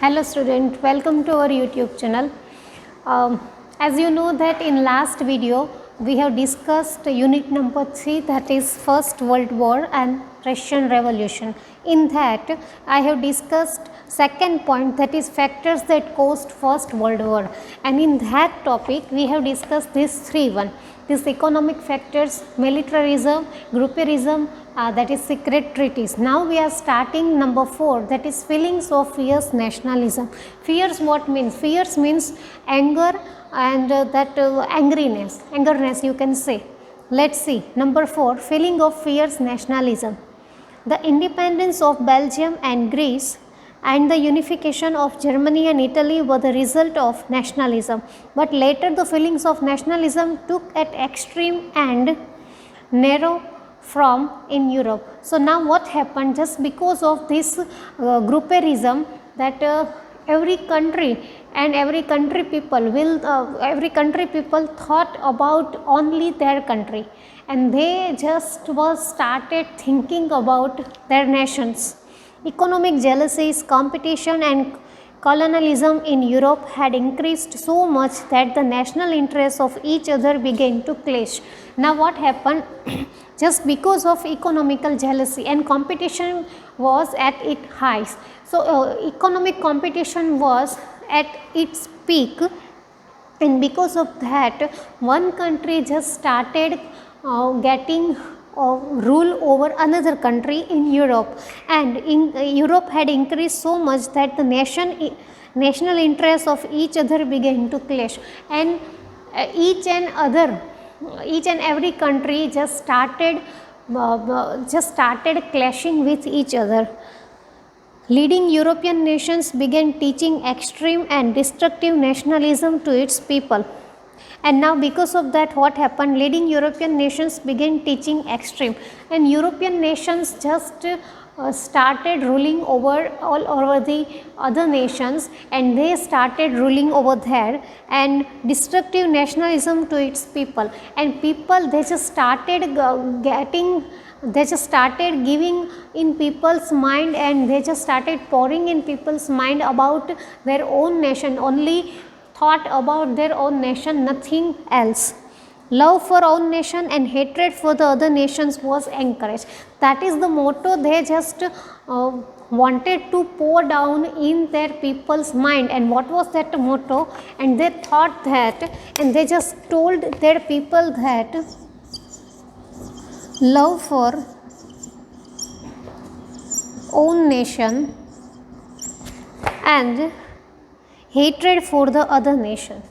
Hello student, welcome to our YouTube channel. As you know that in last video we have discussed unit number 3, that is First World War and Russian Revolution. In that I have discussed second point, that is factors that caused First World War, and in that topic we have discussed these three these economic factors, militarism, grouperism, that is secret treaties. Now we are starting number 4, that is feelings of fierce nationalism. Fears, what means? Fears means anger and angerness you can say. Let's see. Number 4, feeling of fierce nationalism. The independence of Belgium and Greece and the unification of Germany and Italy were the result of nationalism, but later the feelings of nationalism took at extreme and narrow form in Europe. So now what happened, just because of this grouperism, that every country people thought about only their country, and they just started thinking about their nations. Economic jealousies, competition and colonialism in Europe had increased so much that the national interests of each other began to clash. Now what happened? Just because of economical jealousy and competition was at its highs. So economic competition was at its peak, and because of that one country just started getting rule over another country in Europe, and in Europe had increased so much that the national interests of each other began to clash, and each and every country just started clashing with each other. Leading European nations began teaching extreme and destructive nationalism to its people. And now because of that, what happened? Leading European nations began teaching extreme, and European nations just started ruling over all over the other nations, and they started ruling over there and destructive nationalism to its people, and people they just started giving in people's mind, and they just started pouring in people's mind about their own nation, only thought about their own nation, nothing else. Love for own nation and hatred for the other nations was encouraged. That is the motto they just wanted to pour down in their people's mind. And what was that motto? And they thought that, and they just told their people that love for own nation and hatred for the other nation.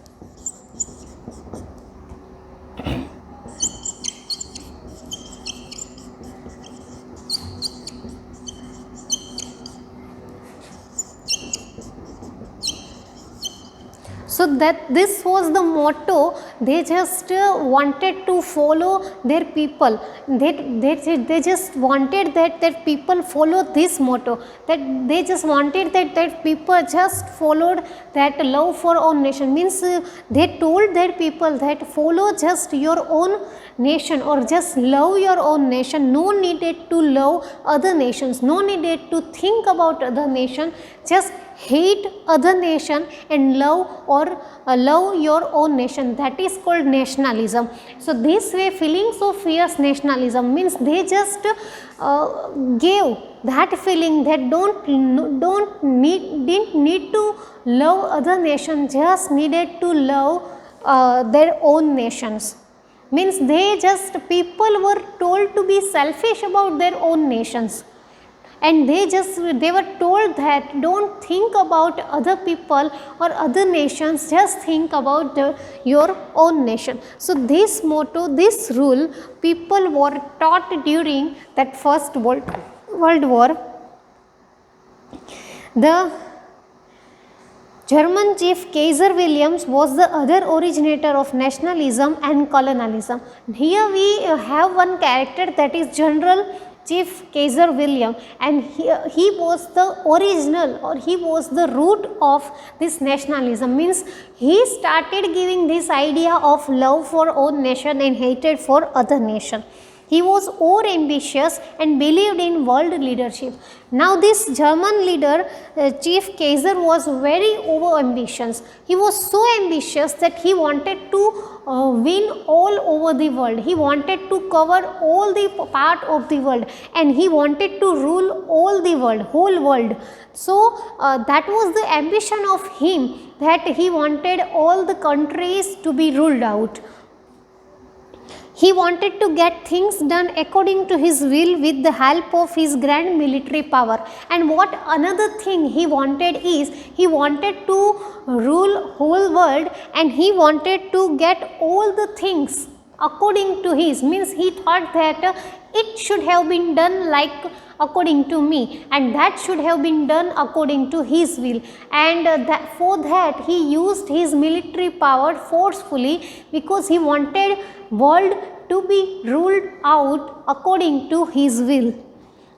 So that this was the motto they just wanted to follow their people. They just wanted that people follow this motto, that they just wanted that people just followed that love for own nation. Means they told their people that follow just your own nation, or just love your own nation, no needed to love other nations, no needed to think about other nation, just hate other nation and love your own nation. That is called nationalism. So this way feelings of fierce nationalism means they just gave that feeling that didn't need to love other nation, just needed to love their own nations. Means people were told to be selfish about their own nations, and they were told that don't think about other people or other nations, just think about your own nation. So this motto, this rule, people were taught during that First World War. The German chief Kaiser Williams was the other originator of nationalism and colonialism. Here we have one character, that is General Chief Kaiser William, and he was the original, or he was the root of this nationalism. Means he started giving this idea of love for own nation and hatred for other nation. He was over ambitious and believed in world leadership. Now this German leader, Chief Kaiser, was very over ambitious. He was so ambitious that he wanted to win all over the world. He wanted to cover all the part of the world, and he wanted to rule all the world, whole world. So that was the ambition of him, that he wanted all the countries to be ruled out. He wanted to get things done according to his will with the help of his grand military power. And what another thing he wanted is, he wanted to rule whole world, and he wanted to get all the things according to his, means he thought that it should have been done like according to me, and that should have been done according to his will. And for that he used his military power forcefully, because he wanted world to be ruled out according to his will.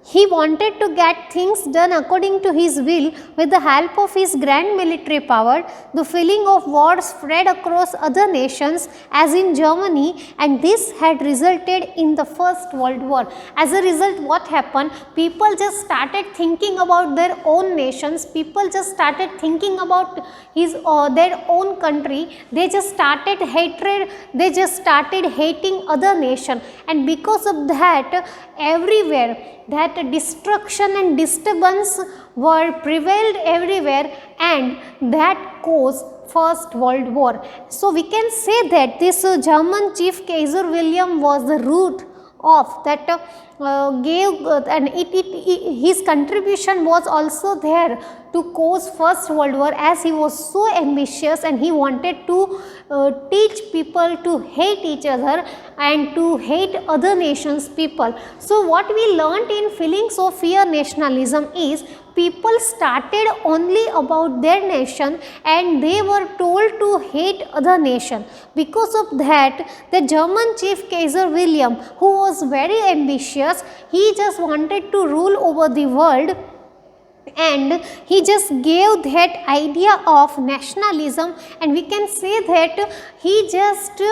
He wanted to get things done according to his will with the help of his grand military power. The feeling of war spread across other nations, as in Germany, and this had resulted in the First World War. As a result, what happened? People just started thinking about their own nations. People just started thinking about their own country. They just started hatred. They just started hating other nation, and because of that, everywhere that destruction and disturbance were prevailed everywhere, and that caused First World War. So we can say that this German Chief Kaiser William was the root of that and his contribution was also there to cause First World War, as he was so ambitious and he wanted to teach people to hate each other and to hate other nations people. So what we learnt in Feelings of Fear Nationalism is, people started only about their nation and they were told to hate other nation. Because of that, the German Chief Kaiser William, who was very ambitious, he just wanted to rule over the world, and he just gave that idea of nationalism, and we can say that he just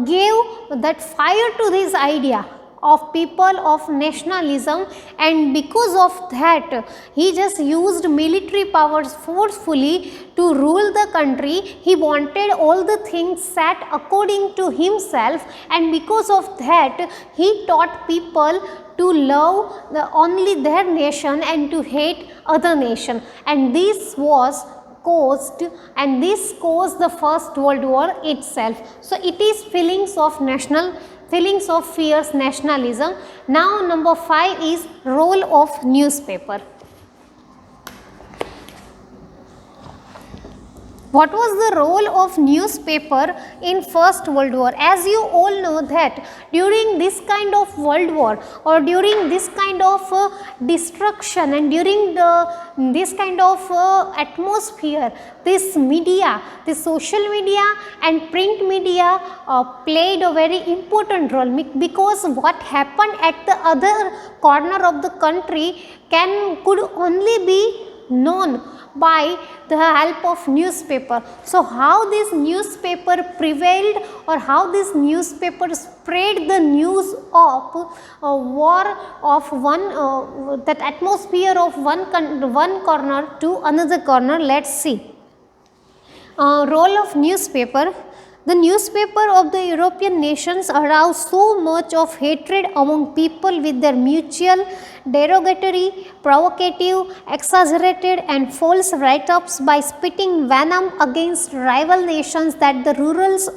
gave that fire to this idea of people of nationalism, and because of that he just used military powers forcefully to rule the country. He wanted all the things set according to himself, and because of that he taught people to love only their nation and to hate other nation, and this caused the First World War itself. So it is feelings of fears nationalism. Now number 5 is role of newspaper. What was the role of newspaper in First World War? As you all know that during this kind of world war, or during this kind of destruction, and during this kind of atmosphere, this media, the social media and print media played a very important role, because what happened at the other corner of the country could only be known by the help of newspaper. So how this newspaper prevailed, or how this newspaper spread the news of war of that atmosphere of one corner to another corner. Let's see. Role of newspaper. The newspaper of the European nations aroused so much of hatred among people with their mutual, derogatory, provocative, exaggerated and false write-ups by spitting venom against rival nations that the rulers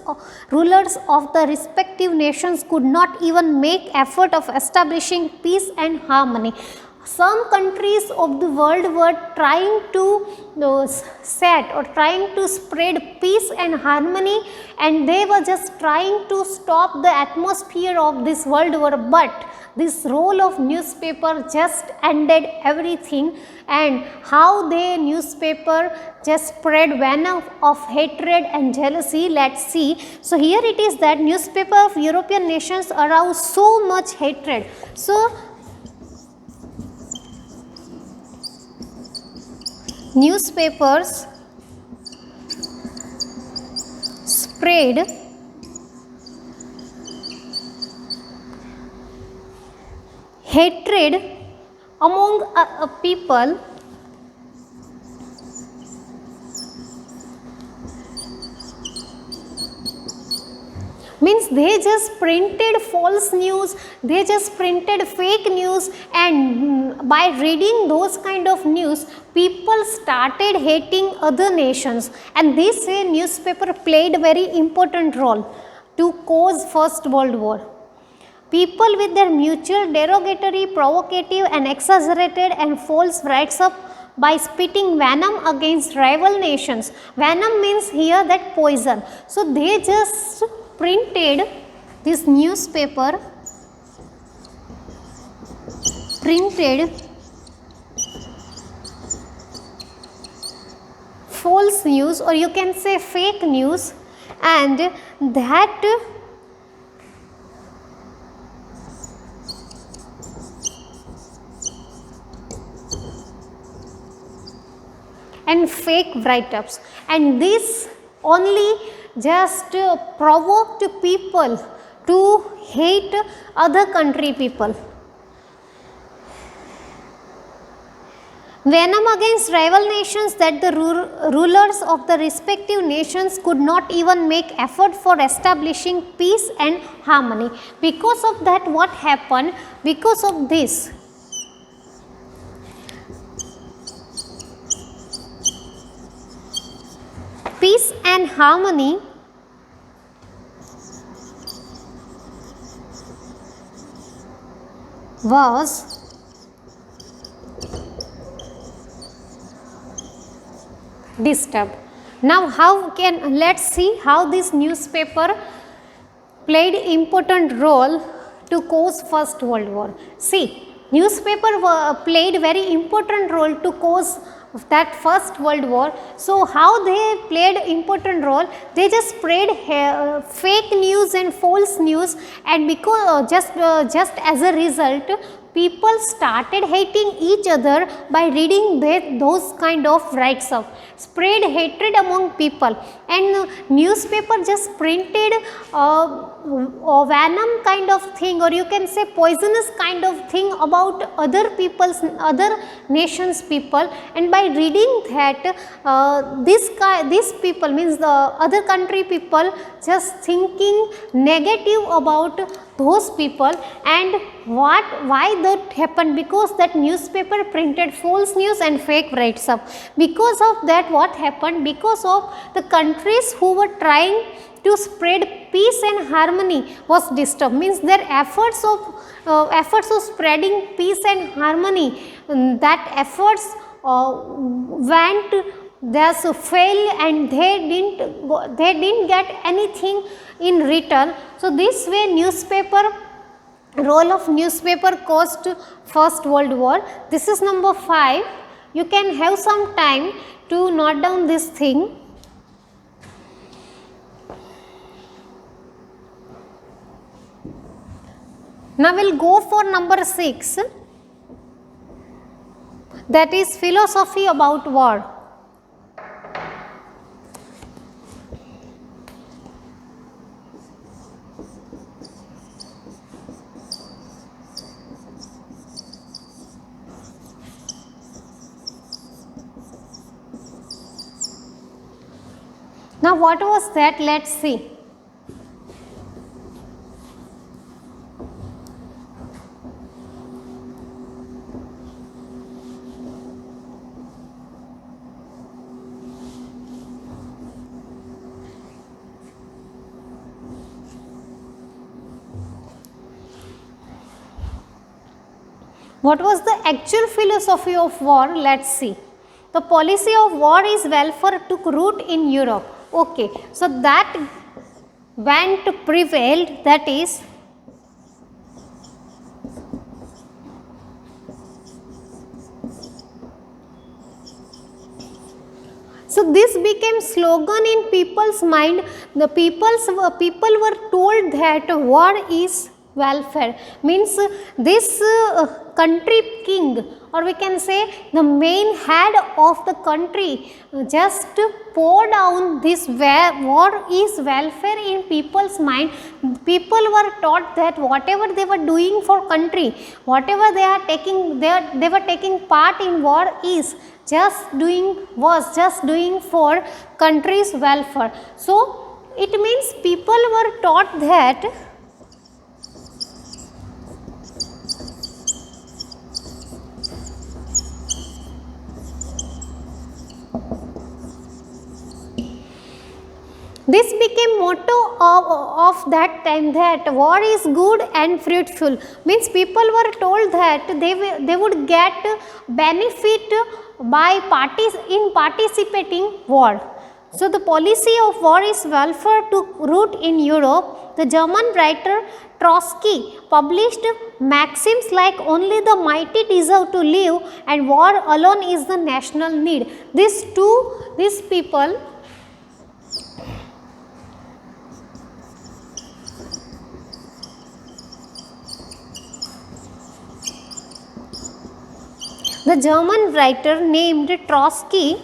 of the respective nations could not even make effort of establishing peace and harmony. Some countries of the world were trying to set or trying to spread peace and harmony, and they were just trying to stop the atmosphere of this world war, but this role of newspaper just ended everything. And how the newspaper just spread venom of hatred and jealousy, let's see. So here it is that newspaper of European nations aroused so much hatred. So newspapers spread hatred among people, means they just printed false news, they just printed fake news, and by reading those kind of news, people started hating other nations. And this newspaper played very important role to cause First World War. People with their mutual derogatory, provocative and exaggerated and false writes up by spitting venom against rival nations. Venom means here that poison. So they just printed this newspaper, printed false news, or you can say fake news, and that and fake write-ups, and this only just provoked people to hate other country people. Venom against rival nations, that the rulers of the respective nations could not even make effort for establishing peace and harmony. Because of that, what happened? Because of this, peace and harmony was disturbed. Now let's see how this newspaper played important role to cause First World War. See, newspaper played very important role to cause that First World War. So how they played important role? They just spread fake news and false news, and because just as a result, people started hating each other by reading those kind of writes-up, spread hatred among people, and newspaper just printed a venom kind of thing, or you can say poisonous kind of thing about other people's, other nations people, and by reading that these people, means the other country people, just thinking negative about those people. And why that happened? Because that newspaper printed false news and fake writes up. Because of that, what happened? Because of the countries who were trying to spread peace and harmony was disturbed, means their efforts of spreading peace and harmony, that efforts went, thus failed, and they didn't get anything in return. So this way role of newspaper caused First World War. This is number 5. You can have some time to note down this thing. Now we will go for number 6, that is philosophy about war. Now what was that? Let us see. What was the actual philosophy of war? Let us see. The policy of war is welfare took root in Europe. Okay, so that prevailed, that is so this became slogan in people's mind. The people were told that war is welfare, means this country king, or we can say the main head of the country, just pour down this war is welfare in people's mind. People were taught that whatever they were doing for country, whatever they are taking, they were taking part in war is was just doing for country's welfare. So it means people were taught that this became motto of that time, that war is good and fruitful, means people were told that they would get benefit by participating war. So the policy of war is welfare took root in Europe. The German writer Trotsky published maxims like only the mighty deserve to live and war alone is the national need. These people the German writer named Trotsky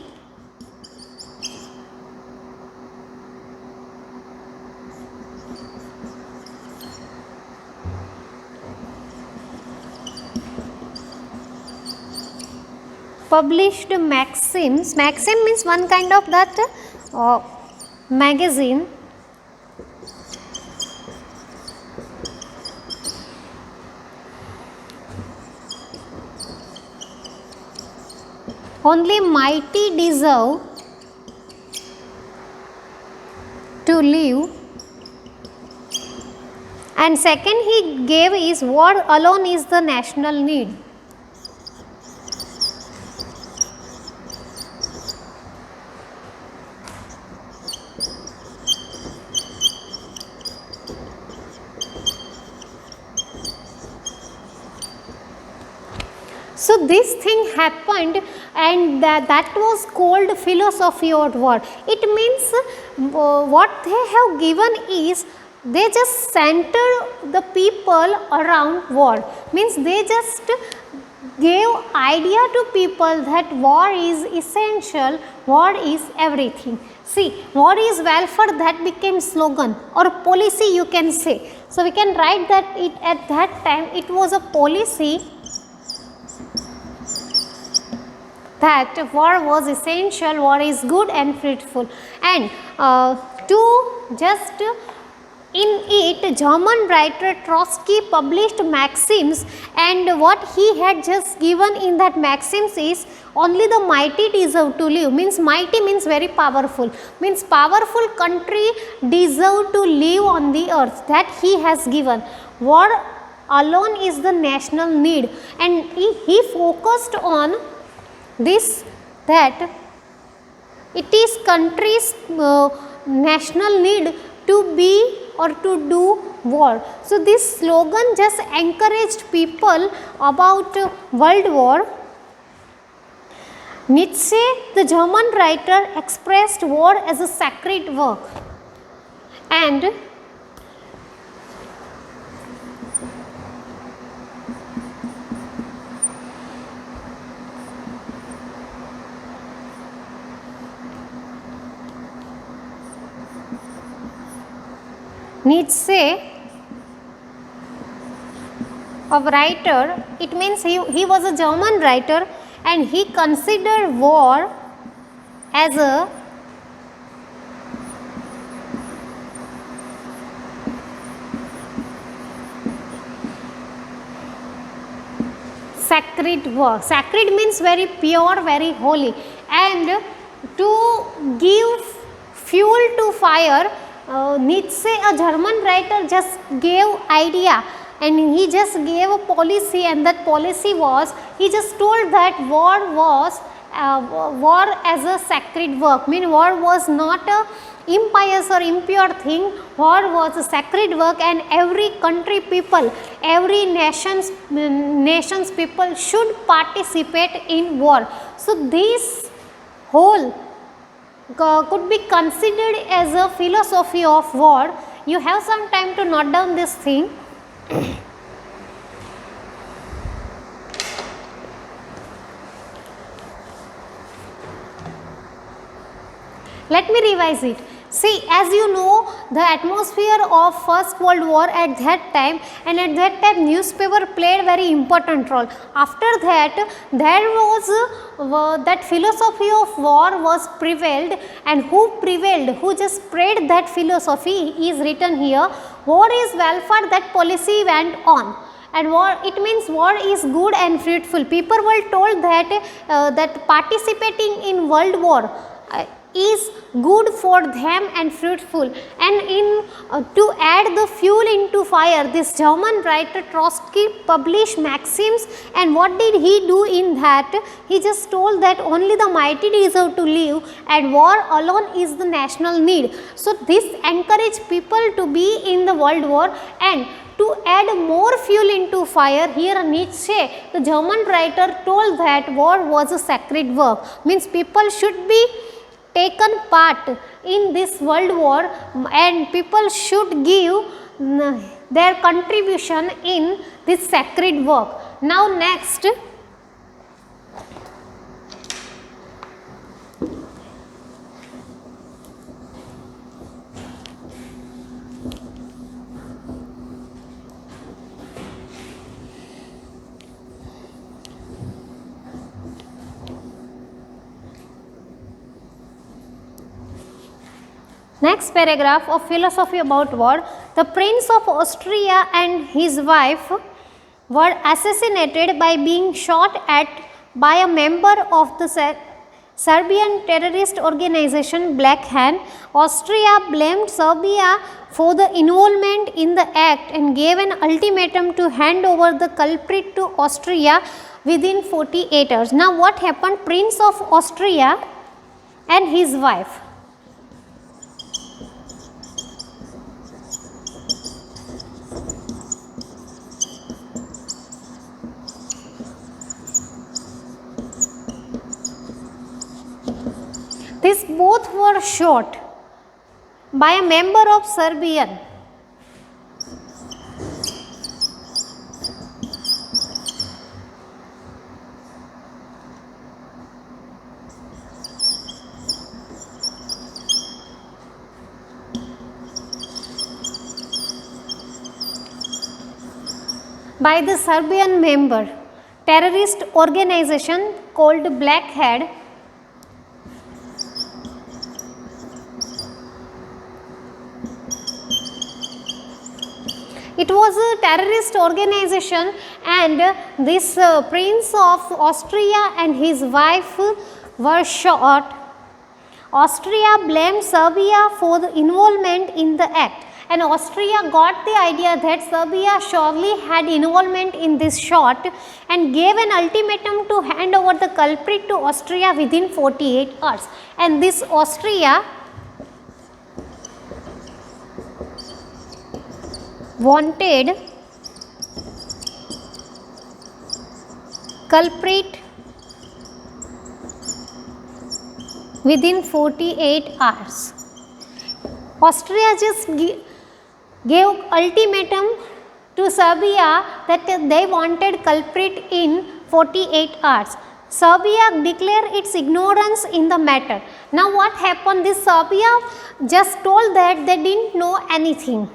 published maxims. Maxim means one kind of that magazine. Only mighty deserve to live, and second he gave is war alone is the national need. So this thing happened, and that was called philosophy of war. It means what they have given is they just center the people around war, means they just gave idea to people that war is essential, war is everything. See, war is welfare, that became slogan or policy you can say. So we can write that at that time it was a policy that war was essential, war is good and fruitful, and to just in it German writer Trotsky published maxims, and what he had just given in that maxims is only the mighty deserve to live, means mighty means very powerful, means powerful country deserve to live on the earth, that he has given. War alone is the national need, and he focused on this, that it is country's national need to be or to do war. So this slogan just encouraged people about world war. Nietzsche, the German writer, expressed war as a sacred work, and Nietzsche, a writer, it means he was a German writer, and he considered war as a sacred work. Sacred means very pure, very holy, and to give fuel to fire, Nietzsche, a German writer, just gave idea, and he just gave a policy, and that policy was, he just told that war was war as a sacred work, mean war was not a impious or impure thing, war was a sacred work, and every country people, every nations people should participate in war. So this whole could be considered as a philosophy of war. You have some time to note down this thing. Let me revise it. See, as you know, the atmosphere of First World War at that time, and at that time newspaper played very important role. After that, there was that philosophy of war was prevailed, and who prevailed, who just spread that philosophy is written here. War is welfare, that policy went on. And war, it means war is good and fruitful. People were told that participating in world war is good for them and fruitful. And in to add the fuel into fire, this German writer Trotsky published maxims, and what did he do in that? He just told that only the mighty deserve to live and war alone is the national need. So this encouraged people to be in the world war. And to add more fuel into fire, here Nietzsche, the German writer, told that war was a sacred work, means people should be taken part in this world war and people should give their contribution in this sacred work. Now next, next paragraph of philosophy about war. The Prince of Austria and his wife were assassinated by being shot at by a member of the Serbian terrorist organization Black Hand. Austria blamed Serbia for the involvement in the act and gave an ultimatum to hand over the culprit to Austria within 48 hours. Now what happened? Prince of Austria and his wife, these both were shot by a member of Serbian. By the Serbian member, terrorist organization called Black Hand. It was a terrorist organization, and this Prince of Austria and his wife were shot. Austria blamed Serbia for the involvement in the act, and Austria got the idea that Serbia surely had involvement in this shot and gave an ultimatum to hand over the culprit to Austria within 48 hours. And this Austria wanted culprit within 48 hours. Austria just gave ultimatum to Serbia that they wanted culprit in 48 hours. Serbia declared its ignorance in the matter. Now what happened? This Serbia just told that they didn't know anything.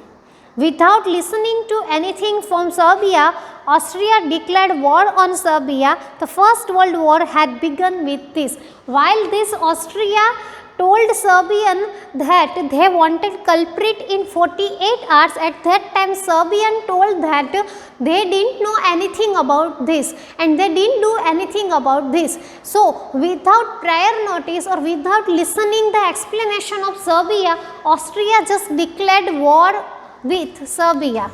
Without listening to anything from Serbia, Austria declared war on Serbia. The First World War had begun with this. While this Austria told Serbian that they wanted culprit in 48 hours, at that time Serbian told that they didn't know anything about this and they didn't do anything about this. So without prior notice or without listening the explanation of Serbia, Austria just declared war with Serbia.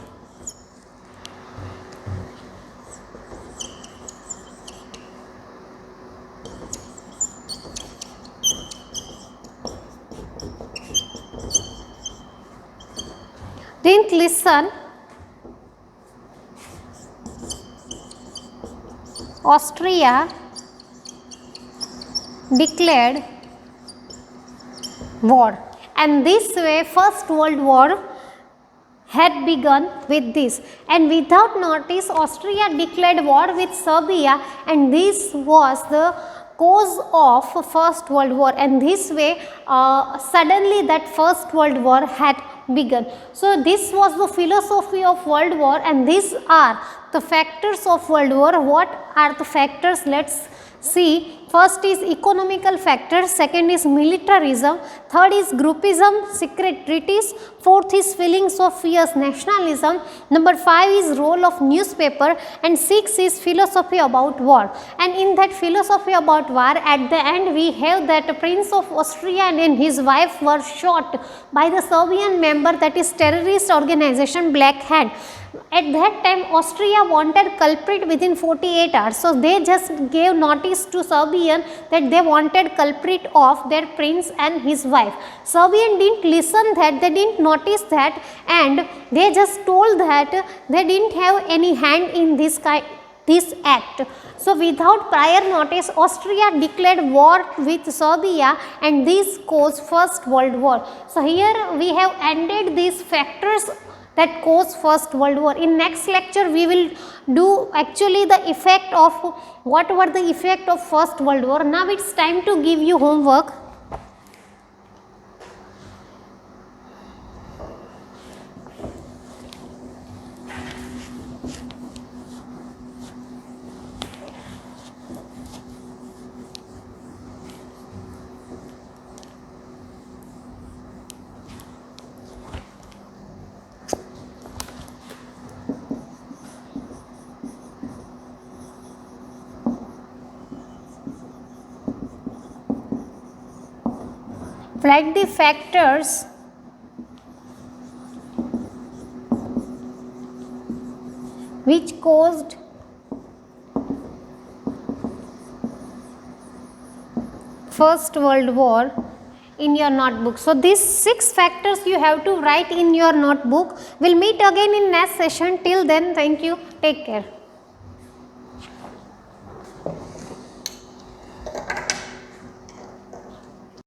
Didn't listen. Austria declared war, and this way First World War had begun with this, and without notice Austria declared war with Serbia, and this was the cause of First World War, and this way suddenly that First World War had begun. So this was the philosophy of World War, and these are the factors of World War. What are the factors? Let's see. First is economical factors, second is militarism, third is groupism, secret treaties, fourth is feelings of fierce nationalism, number 5 is role of newspaper, and 6 is philosophy about war. And in that philosophy about war, at the end we have that Prince of Austria and his wife were shot by the Serbian member, that is terrorist organization Black Hand. At that time Austria wanted culprit within 48 hours. So they just gave notice to Serbian that they wanted culprit of their prince and his wife. Serbian didn't listen that, they didn't notice that, and they just told that they didn't have any hand in this act. So without prior notice Austria declared war with Serbia, and this caused First World War. So here we have ended these factors that caused First World War. In next lecture we will do actually the effect of what were the effect of First World War. Now it's time to give you homework. Write the factors which caused First World War in your notebook. So these 6 factors you have to write in your notebook. We'll meet again in next session. Till then, thank you. Take care.